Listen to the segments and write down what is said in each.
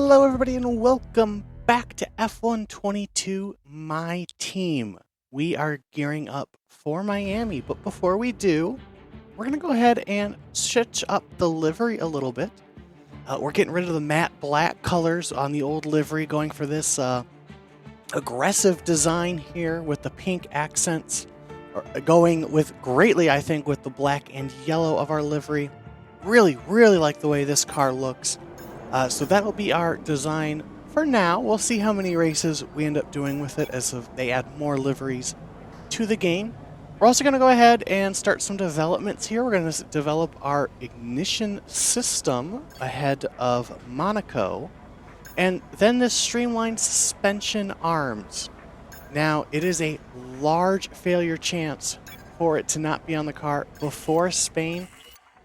Hello everybody and welcome back to F122 My Team. We are gearing up for Miami, but before we do, we're going to go ahead and switch up the livery a little bit. We're getting rid of the matte black colors on the old livery, going for this aggressive design here with the pink accents, going with greatly, I think, with the black and yellow of our livery. Really like the way this car looks. So that'll be our design for now. We'll see how many races we end up doing with it as they add more liveries to the game. We're also going to go ahead and start some developments here. We're going to develop our ignition system ahead of Monaco. And then this streamlined suspension arms. Now, it is a large failure chance for it to not be on the car before Spain.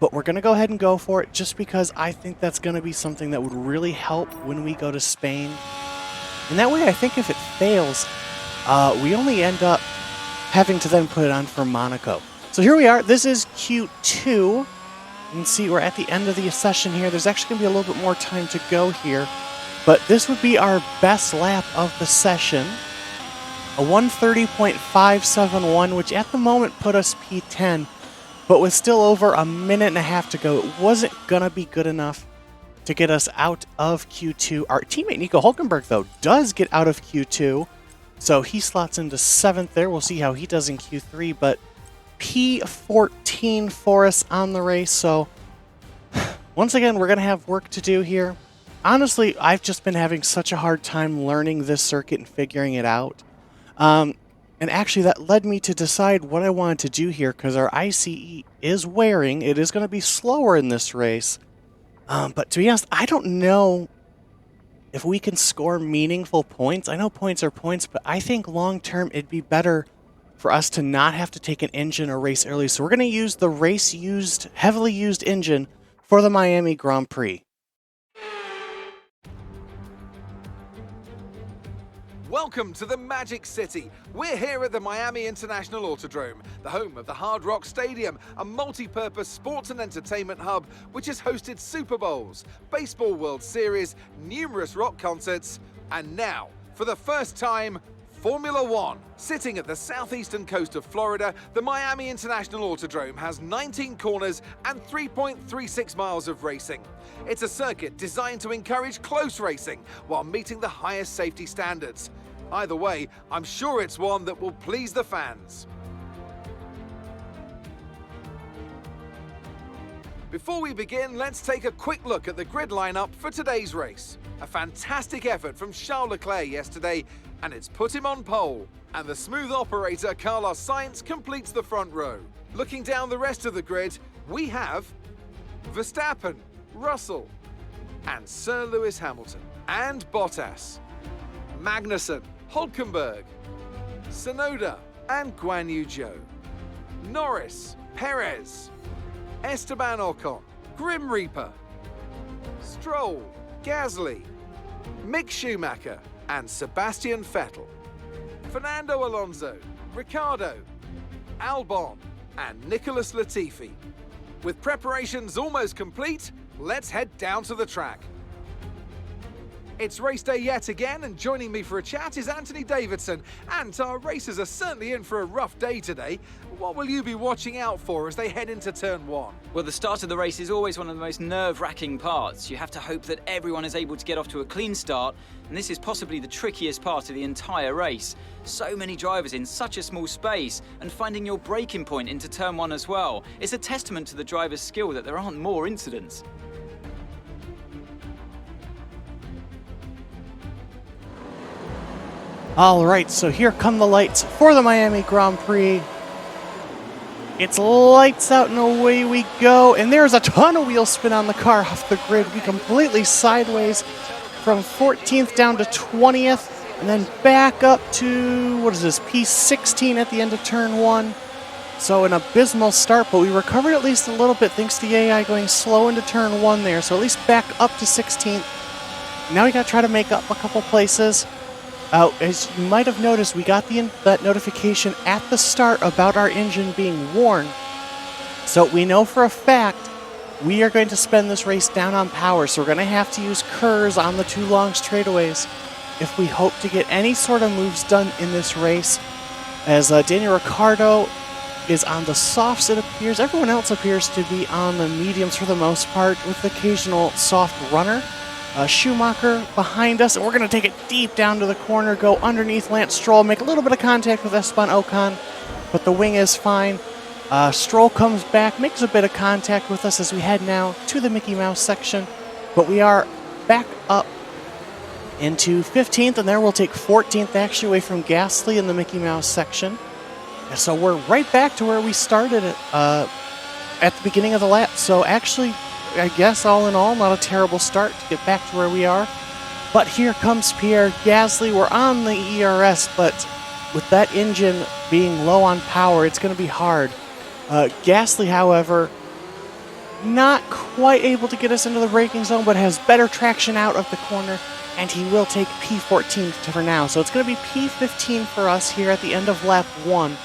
But we're going to go ahead and go for it just because I think that's going to be something that would really help when we go to Spain. And that way, I think if it fails, we only end up having to then put it on for Monaco. So here we are. This is Q2. You can see we're at the end of the session here. There's actually going to be a little bit more time to go here. But this would be our best lap of the session. A 1:30.571, which at the moment put us P10. But with still over a minute and a half to go, it wasn't going to be good enough to get us out of Q2. Our teammate Nico Hulkenberg, though, does get out of Q2. So he slots into 7th there. We'll see how he does in Q3. But P14 for us on the race. So once again, we're going to have work to do here. Honestly, I've just been having such a hard time learning this circuit and figuring it out. And actually, that led me to decide what I wanted to do here, because our ICE is wearing. It is going to be slower in this race. But to be honest, I don't know if we can score meaningful points. I know points are points, but I think long-term it'd be better for us to not have to take an engine or race early. So we're going to use the heavily used engine for the Miami Grand Prix. Welcome to the Magic City. We're here at the Miami International Autodrome, the home of the Hard Rock Stadium, a multi-purpose sports and entertainment hub which has hosted Super Bowls, Baseball World Series, numerous rock concerts, and now, for the first time, Formula One. Sitting at the southeastern coast of Florida, the Miami International Autodrome has 19 corners and 3.36 miles of racing. It's a circuit designed to encourage close racing while meeting the highest safety standards. Either way, I'm sure it's one that will please the fans. Before we begin, let's take a quick look at the grid lineup for today's race. A fantastic effort from Charles Leclerc yesterday, and it's put him on pole. And the smooth operator Carlos Sainz completes the front row. Looking down the rest of the grid, we have Verstappen, Russell, and Sir Lewis Hamilton, and Bottas, Magnussen, Hulkenberg, Tsunoda, and Guan Yu Zhou, Norris, Perez, Esteban Ocon, Grim Reaper, Stroll, Gasly, Mick Schumacher, and Sebastian Vettel, Fernando Alonso, Ricciardo, Albon, and Nicholas Latifi. With preparations almost complete, let's head down to the track. It's race day yet again, and joining me for a chat is Anthony Davidson. And our racers are certainly in for a rough day today. What will you be watching out for as they head into turn 1? Well, the start of the race is always one of the most nerve-wracking parts. You have to hope that everyone is able to get off to a clean start, and this is possibly the trickiest part of the entire race. So many drivers in such a small space, and finding your braking point into turn 1 as well. It's a testament to the driver's skill that there aren't more incidents. All right, so here come the lights for the Miami Grand Prix. It's lights out and away we go. And there's a ton of wheel spin on the car off the grid. We completely sideways from 14th down to 20th. And then back up to, what is this, P16 at the end of turn 1. So an abysmal start, but we recovered at least a little bit thanks to the AI going slow into turn 1 there. So at least back up to 16th. Now we got to try to make up a couple places. As you might have noticed, we got that notification at the start about our engine being worn. So we know for a fact we are going to spend this race down on power, so we're going to have to use Kerrs on the 2 long straightaways if we hope to get any sort of moves done in this race. As Daniel Ricciardo is on the softs, it appears. Everyone else appears to be on the mediums for the most part, with the occasional soft runner. Schumacher behind us, and we're going to take it deep down to the corner, go underneath Lance Stroll, make a little bit of contact with Esteban Ocon, but the wing is fine. Stroll comes back, makes a bit of contact with us as we head now to the Mickey Mouse section, but we are back up into 15th, and there we'll take 14th actually away from Gasly in the Mickey Mouse section. And so we're right back to where we started at the beginning of the lap. So actually, I guess all in all, not a terrible start to get back to where we are. But here comes Pierre Gasly. We're on the ERS, but with that engine being low on power, it's going to be hard. Gasly, however, not quite able to get us into the braking zone, but has better traction out of the corner, and he will take P14 for now. So it's going to be P15 for us here at the end of lap 1.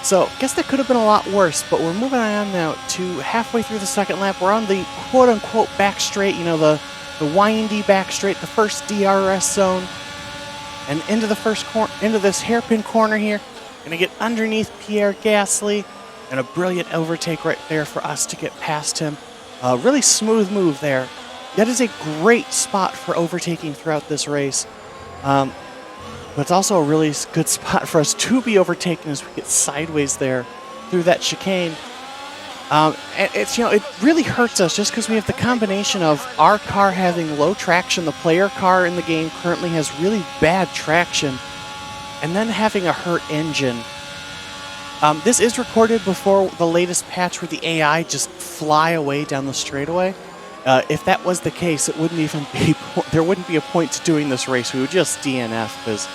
So I guess that could have been a lot worse, but we're moving on now to halfway through the second lap. We're on the quote-unquote back straight, you know, the windy back straight, the first DRS zone, and into this hairpin corner here. Gonna get underneath Pierre Gasly, and a brilliant overtake right there for us to get past him. Really smooth move there. That is a great spot for overtaking throughout this race. But it's also a really good spot for us to be overtaken as we get sideways there through that chicane. And it's, it really hurts us just because we have the combination of our car having low traction, the player car in the game currently has really bad traction, and then having a hurt engine. This is recorded before the latest patch where the AI just fly away down the straightaway. If that was the case, it wouldn't even be there wouldn't be a point to doing this race. We would just DNF because,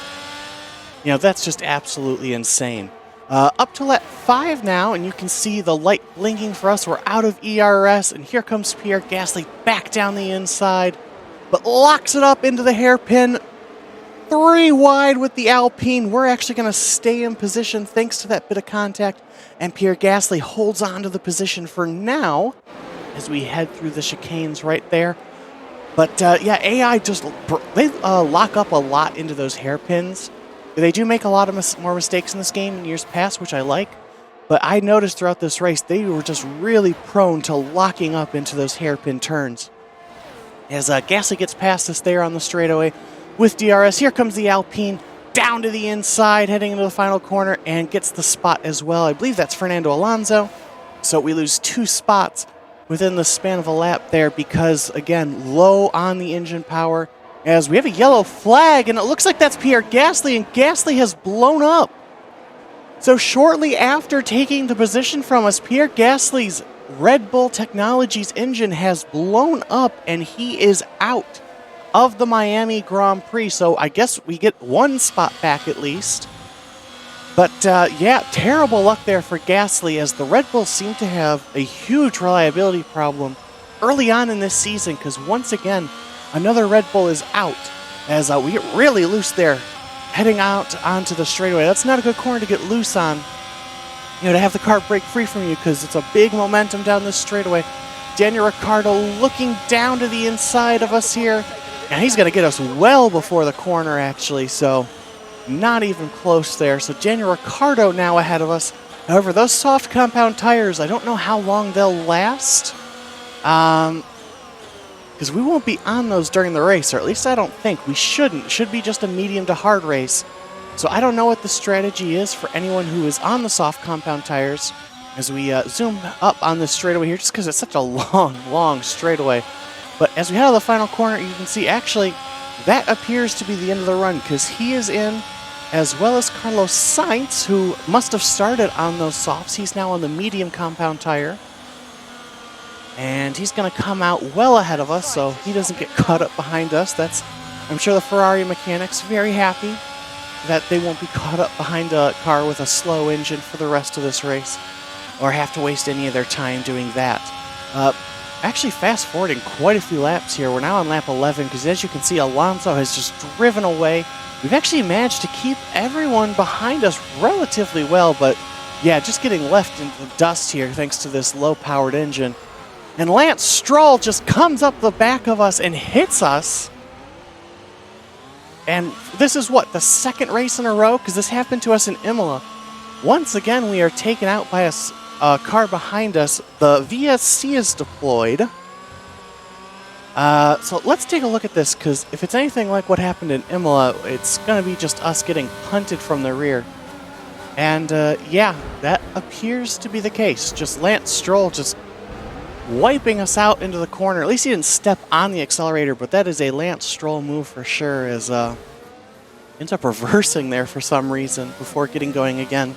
that's just absolutely insane. Up to lap 5 now, and you can see the light blinking for us. We're out of ERS, and here comes Pierre Gasly back down the inside, but locks it up into the hairpin. 3 wide with the Alpine. We're actually going to stay in position thanks to that bit of contact, and Pierre Gasly holds on to the position for now as we head through the chicanes right there. But AI just they lock up a lot into those hairpins. They do make a lot of more mistakes in this game in years past, which I like. But I noticed throughout this race they were just really prone to locking up into those hairpin turns. As Gasly gets past us there on the straightaway with DRS, here comes the Alpine down to the inside, heading into the final corner, and gets the spot as well. I believe that's Fernando Alonso. So we lose 2 spots within the span of a lap there because, again, low on the engine power. As we have a yellow flag, and it looks like that's Pierre Gasly, and Gasly has blown up. So shortly after taking the position from us, Pierre Gasly's Red Bull Technologies engine has blown up, and he is out of the Miami Grand Prix. So I guess we get 1 spot back at least. But terrible luck there for Gasly, as the Red Bulls seem to have a huge reliability problem early on in this season, because once again, another Red Bull is out as we get really loose there, heading out onto the straightaway. That's not a good corner to get loose on, to have the car break free from you, because it's a big momentum down this straightaway. Daniel Ricciardo looking down to the inside of us here, and he's going to get us well before the corner, actually, so not even close there. So Daniel Ricciardo now ahead of us. However, those soft compound tires, I don't know how long they'll last. Because we won't be on those during the race, or at least I don't think. We shouldn't. It should be just a medium to hard race. So I don't know what the strategy is for anyone who is on the soft compound tires as we zoom up on this straightaway here, just because it's such a long straightaway. But as we head out of the final corner, you can see actually that appears to be the end of the run, because he is in, as well as Carlos Sainz, who must have started on those softs. He's now on the medium compound tire. And he's going to come out well ahead of us, so he doesn't get caught up behind us. I'm sure the Ferrari mechanics very happy that they won't be caught up behind a car with a slow engine for the rest of this race, or have to waste any of their time doing that. Actually, fast forwarding quite a few laps here. We're now on lap 11, because as you can see, Alonso has just driven away. We've actually managed to keep everyone behind us relatively well, but yeah, just getting left in the dust here thanks to this low-powered engine. And Lance Stroll just comes up the back of us and hits us. And this is what, the second race in a row? Because this happened to us in Imola. Once again, we are taken out by a car behind us. The VSC is deployed. So let's take a look at this, because if it's anything like what happened in Imola, it's going to be just us getting punted from the rear. And yeah, that appears to be the case. Just Lance Stroll just wiping us out into the corner. At least he didn't step on the accelerator, but that is a Lance Stroll move for sure, as ends up reversing there for some reason before getting going again.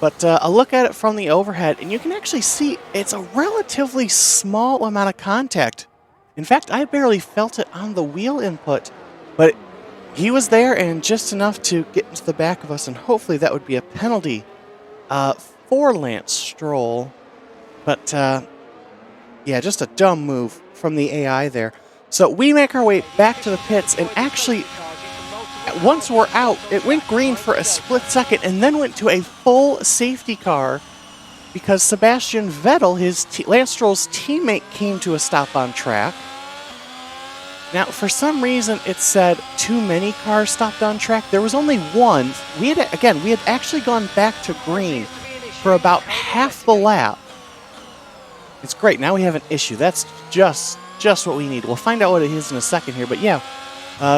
But a look at it from the overhead, and you can actually see it's a relatively small amount of contact. In fact, I barely felt it on the wheel input, but he was there and just enough to get into the back of us, and hopefully that would be a penalty for Lance Stroll. But yeah, just a dumb move from the AI there. So we make our way back to the pits, and actually, once we're out, it went green for a split second and then went to a full safety car because Sebastian Vettel, Lance Stroll's teammate, came to a stop on track. Now, for some reason, it said too many cars stopped on track. There was only one. We had actually gone back to green for about half the lap. It's great. Now we have an issue. That's just what we need. We'll find out what it is in a second here. But yeah,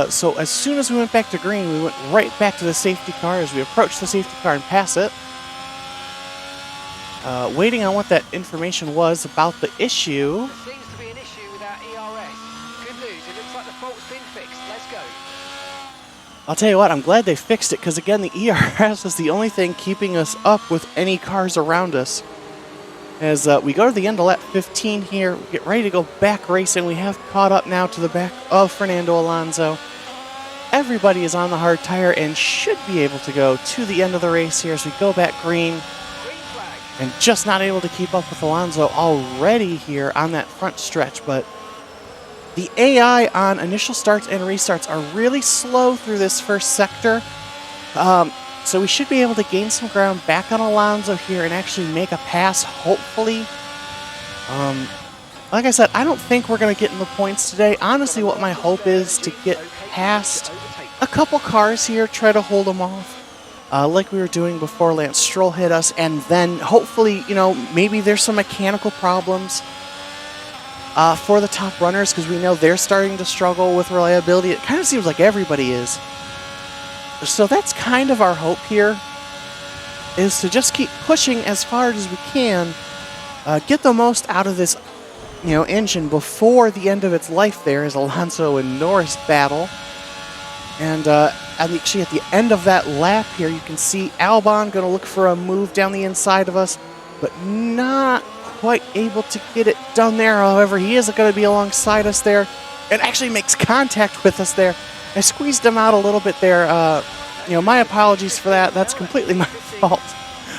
so as soon as we went back to green, we went right back to the safety car as we approached the safety car and pass it. Waiting on what that information was about the issue. There seems to be an issue with our ERS. Good news, it looks like the fault's been fixed. Let's go. I'll tell you what, I'm glad they fixed it, because again, the ERS is the only thing keeping us up with any cars around us. As we go to the end of lap 15 here, we get ready to go back racing. We have caught up now to the back of Fernando Alonso. Everybody is on the hard tire and should be able to go to the end of the race here as we go back green. And just not able to keep up with Alonso already here on that front stretch. But the AI on initial starts and restarts are really slow through this first sector. So we should be able to gain some ground back on Alonso here and actually make a pass, hopefully. Like I said, I don't think we're going to get in the points today. Honestly, what my hope is to get past a couple cars here, try to hold them off, like we were doing before Lance Stroll hit us, and then hopefully, you know, maybe there's some mechanical problems for the top runners, because we know they're starting to struggle with reliability. It kind of seems like everybody is. So that's kind of our hope here, is to just keep pushing as far as we can, get the most out of this, you know, engine before the end of its life there as Alonso and Norris battle. And actually at the end of that lap here, you can see Albon going to look for a move down the inside of us, but not quite able to get it done there. However, he is going to be alongside us there and actually makes contact with us there. I squeezed him out a little bit there. You know, my apologies for that. That's completely my fault.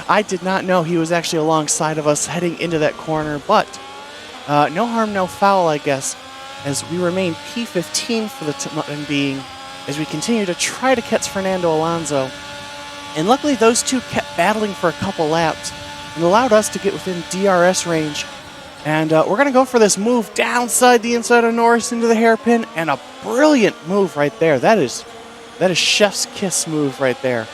I did not know he was actually alongside of us heading into that corner, but no harm, no foul, I guess, as we remain P15 for the time being, as we continue to try to catch Fernando Alonso. And luckily, those two kept battling for a couple laps and allowed us to get within DRS range. And we're going to go for this move downside the inside of Norris into the hairpin, and a brilliant move right there. That is chef's kiss move right there.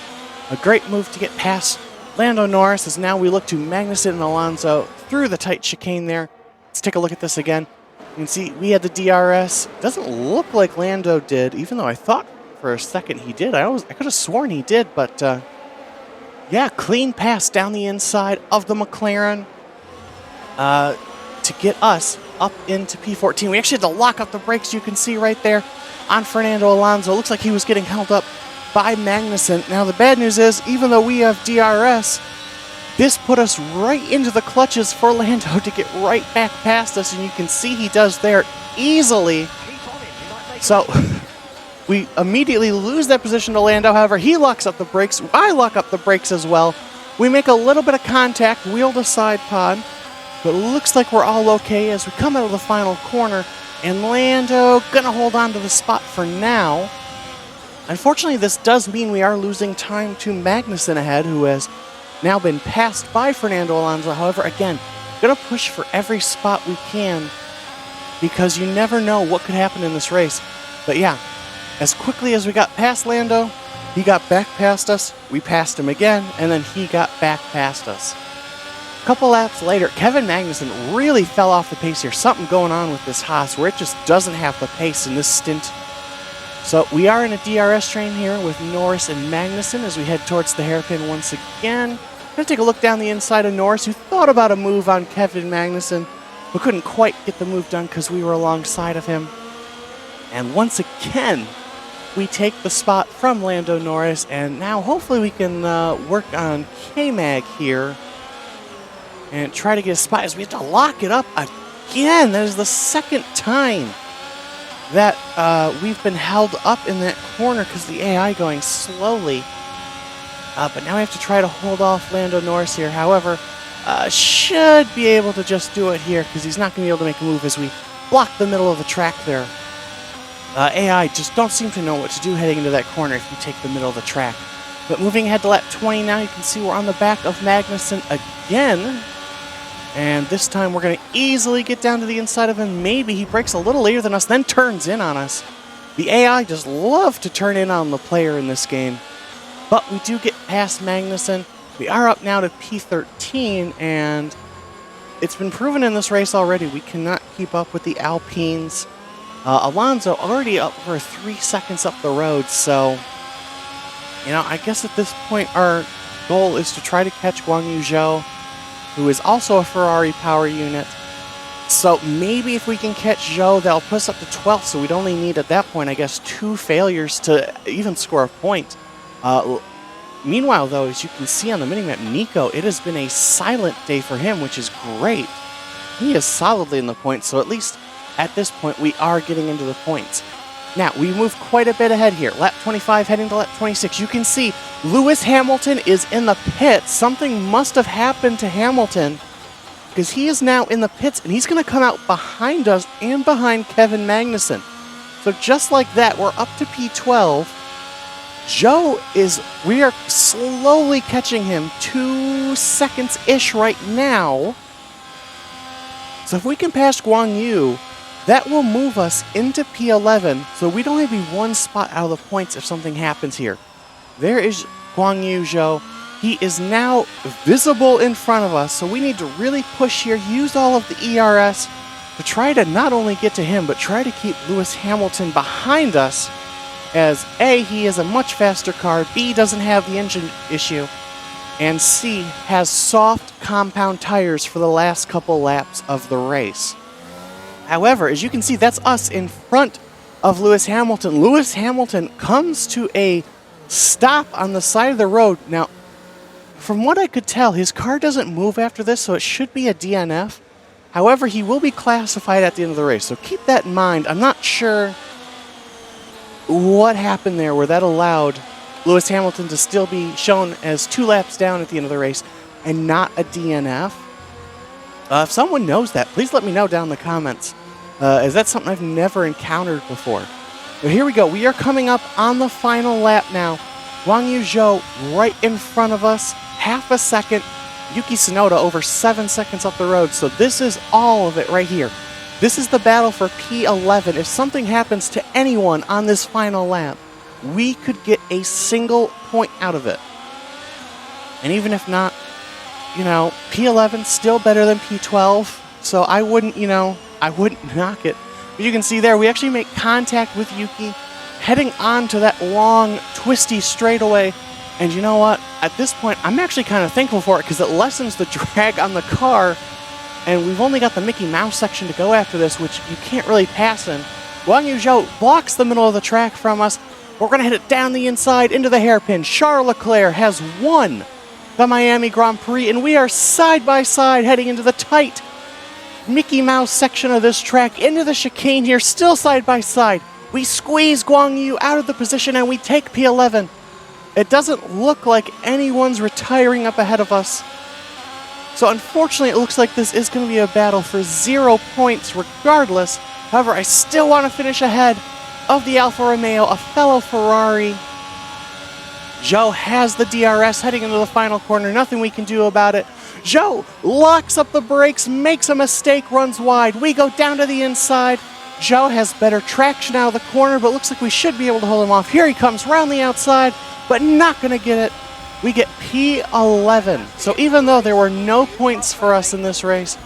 A great move to get past Lando Norris, as now we look to Magnussen and Alonso through the tight chicane there. Let's take a look at this again. You can see we had the DRS. Doesn't look like Lando did, even though I thought for a second he did. I could have sworn he did, but yeah, clean pass down the inside of the McLaren. To get us up into P14. We actually had to lock up the brakes, you can see right there on Fernando Alonso. Looks like he was getting held up by Magnussen. Now the bad news is, even though we have DRS, this put us right into the clutches for Lando to get right back past us, and you can see he does there easily. So we immediately lose that position to Lando. However, he locks up the brakes. I lock up the brakes as well. We make a little bit of contact, wheel to side pod. But it looks like we're all okay as we come out of the final corner, and Lando gonna hold on to the spot for now. Unfortunately, this does mean we are losing time to Magnussen ahead, who has now been passed by Fernando Alonso. However, again, Gonna push for every spot we can because you never know what could happen in this race. But yeah, as quickly as we got past Lando, he got back past us, we passed him again, and then he got back past us. A couple laps later, Kevin Magnussen really fell off the pace here. Something going on with this Haas where it just doesn't have the pace in this stint. So we are in a DRS train here with Norris and Magnussen as we head towards the hairpin once again. Gonna take a look down the inside of Norris, who thought about a move on Kevin Magnussen, but couldn't quite get the move done because we were alongside of him. And once again, we take the spot from Lando Norris, and now hopefully we can work on K-Mag here and try to get a spot as we have to lock it up again. That is the second time that we've been held up in that corner because the AI going slowly. But now we have to try to hold off Lando Norris here. However, should be able to just do it here because he's not going to be able to make a move as we block the middle of the track there. AI just don't seem to know what to do heading into that corner if you take the middle of the track. But moving ahead to lap 20 now, you can see we're on the back of Magnussen again. And this time we're going to easily get down to the inside of him. Maybe he brakes a little later than us, then turns in on us. The AI just love to turn in on the player in this game. But we do get past Magnussen. We are up now to P13, and it's been proven in this race already we cannot keep up with the Alpines. Alonso already up for 3 seconds up the road, so, you know, I guess at this point our goal is to try to catch Guan Yu Zhou, who is also a Ferrari power unit. So maybe if we can catch Zhou, that'll put us up to 12th, so we'd only need at that point, I guess, 2 failures to even score a point. Meanwhile, though, as you can see on the minimap, Nico, it has been a silent day for him, which is great. He is solidly in the points, so at least at this point, we are getting into the points. Now, we move quite a bit ahead here. Lap 25 heading to lap 26. You can see Lewis Hamilton is in the pits. Something must have happened to Hamilton because he is now in the pits, and he's going to come out behind us and behind Kevin Magnussen. So just like that, we're up to P12. We are slowly catching him, 2 seconds-ish right now. So if we can pass Guan Yu, that will move us into P11, so we'd only be 1 spot out of the points if something happens here. There is Guan Yu Zhou. He is now visible in front of us, so we need to really push here, use all of the ERS to try to not only get to him, but try to keep Lewis Hamilton behind us, as A, he is a much faster car, B, doesn't have the engine issue, and C, has soft compound tires for the last couple laps of the race. However, as you can see, that's us in front of Lewis Hamilton. Lewis Hamilton comes to a stop on the side of the road. Now, from what I could tell, his car doesn't move after this, so it should be a DNF. However, he will be classified at the end of the race, so keep that in mind. I'm not sure what happened there where that allowed Lewis Hamilton to still be shown as 2 laps down at the end of the race and not a DNF. If someone knows that, please let me know down in the comments, as that's something I've never encountered before. But here we go. We are coming up on the final lap now. Guan Yu Zhou right in front of us, half a second. Yuki Tsunoda over 7 seconds up the road. So this is all of it right here. This is the battle for P11. If something happens to anyone on this final lap, we could get a single point out of it. And even if not, you know, P11 still better than P12, so I wouldn't knock it. But you can see there, we actually make contact with Yuki, heading on to that long, twisty straightaway. And you know what? At this point, I'm actually kind of thankful for it because it lessens the drag on the car. And we've only got the Mickey Mouse section to go after this, which you can't really pass in. Guan Yu Zhou blocks the middle of the track from us. We're going to hit it down the inside into the hairpin. Charles Leclerc has won the Miami Grand Prix, and we are side by side heading into the tight Mickey Mouse section of this track, into the chicane here, still side by side. We squeeze Guan Yu out of the position, and we take P11. It doesn't look like anyone's retiring up ahead of us. So unfortunately, it looks like this is going to be a battle for 0 points regardless. However, I still want to finish ahead of the Alfa Romeo, a fellow Ferrari. Zhou has the DRS heading into the final corner. Nothing we can do about it. Zhou locks up the brakes, makes a mistake, runs wide. We go down to the inside. Zhou has better traction out of the corner, but looks like we should be able to hold him off. Here he comes round the outside, but not going to get it. We get P11. So even though there were no points for us in this race,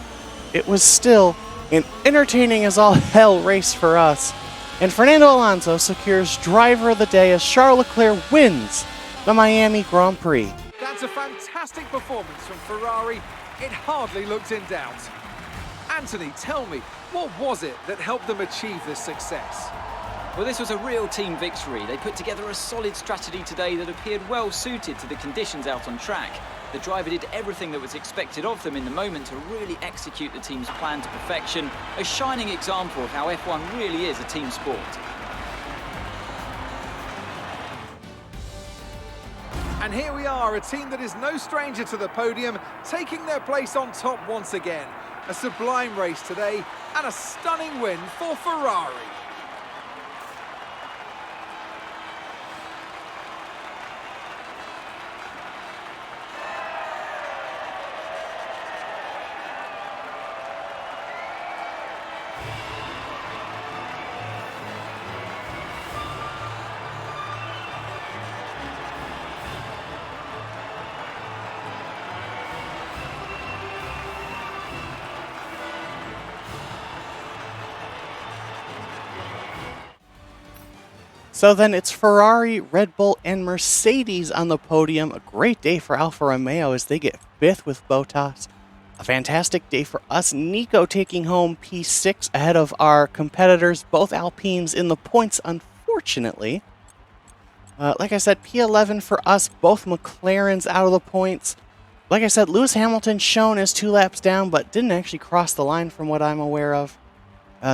it was still an entertaining as all hell race for us. And Fernando Alonso secures Driver of the Day as Charles Leclerc wins the Miami Grand Prix. That's a fantastic performance from Ferrari. It hardly looked in doubt. Anthony, tell me, what was it that helped them achieve this success? Well, this was a real team victory. They put together a solid strategy today that appeared well suited to the conditions out on track. The driver did everything that was expected of them in the moment to really execute the team's plan to perfection. A shining example of how F1 really is a team sport. And here we are, a team that is no stranger to the podium, taking their place on top once again. A sublime race today, and a stunning win for Ferrari. So then it's Ferrari, Red Bull, and Mercedes on the podium. A great day for Alfa Romeo as they get 5th with Bottas. A fantastic day for us. Nico taking home P6 ahead of our competitors, both Alpines in the points, unfortunately. Like I said, P11 for us, both McLarens out of the points. Like I said, Lewis Hamilton shown as 2 laps down, but didn't actually cross the line from what I'm aware of.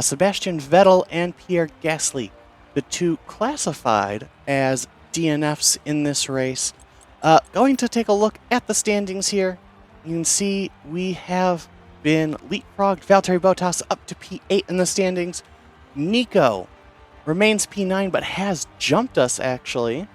Sebastian Vettel and Pierre Gasly, the 2 classified as DNFs in this race. Going to take a look at the standings here. You can see we have been leapfrogged. Valtteri Bottas up to P8 in the standings. Nico remains P9, but has jumped us, actually.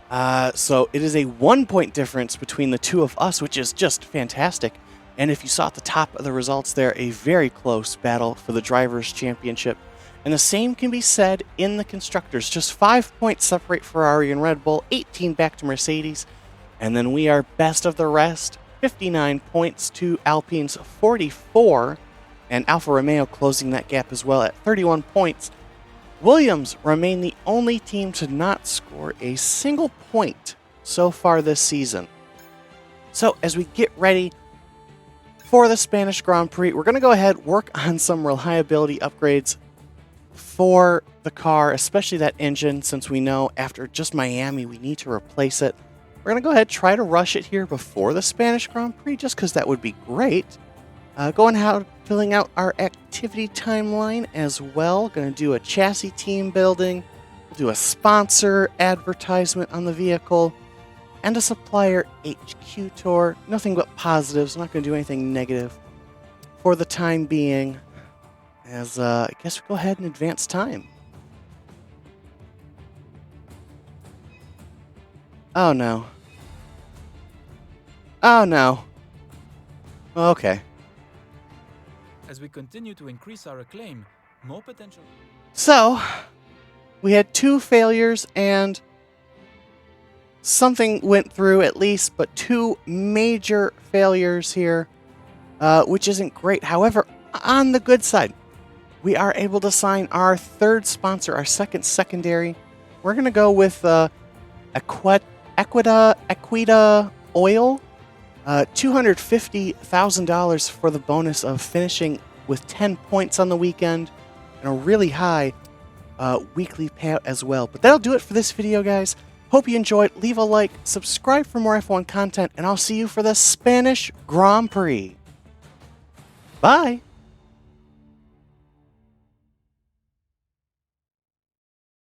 So it is a 1-point difference between the 2 of us, which is just fantastic. And if you saw at the top of the results there, a very close battle for the Drivers' Championship. And the same can be said in the Constructors. Just 5 points separate Ferrari and Red Bull, 18 back to Mercedes. And then we are best of the rest, 59 points to Alpine's 44. And Alfa Romeo closing that gap as well at 31 points. Williams remain the only team to not score a single point so far this season. So as we get ready for the Spanish Grand Prix, we're going to go ahead, work on some reliability upgrades for the car, especially that engine, since we know after just Miami we need to replace it. We're going to go ahead, try to rush it here before the Spanish Grand Prix, just because that would be great. Going out, filling out our activity timeline as well. Going to do a chassis team building, we'll do a sponsor advertisement on the vehicle, and a supplier HQ tour. Nothing but positives. I'm not going to do anything negative for the time being. As I guess we'll go ahead and advance time. Oh no. Oh no. Okay. As we continue to increase our acclaim, more potential. So, we had 2 failures and something went through at least, but 2 major failures here, which isn't great. However, on the good side, we are able to sign our 3rd sponsor, our 2nd secondary. We're going to go with Equita Oil. $250,000 for the bonus of finishing with 10 points on the weekend and a really high weekly payout as well. But that'll do it for this video, guys. Hope you enjoyed. Leave a like, subscribe for more F1 content, and I'll see you for the Spanish Grand Prix. Bye!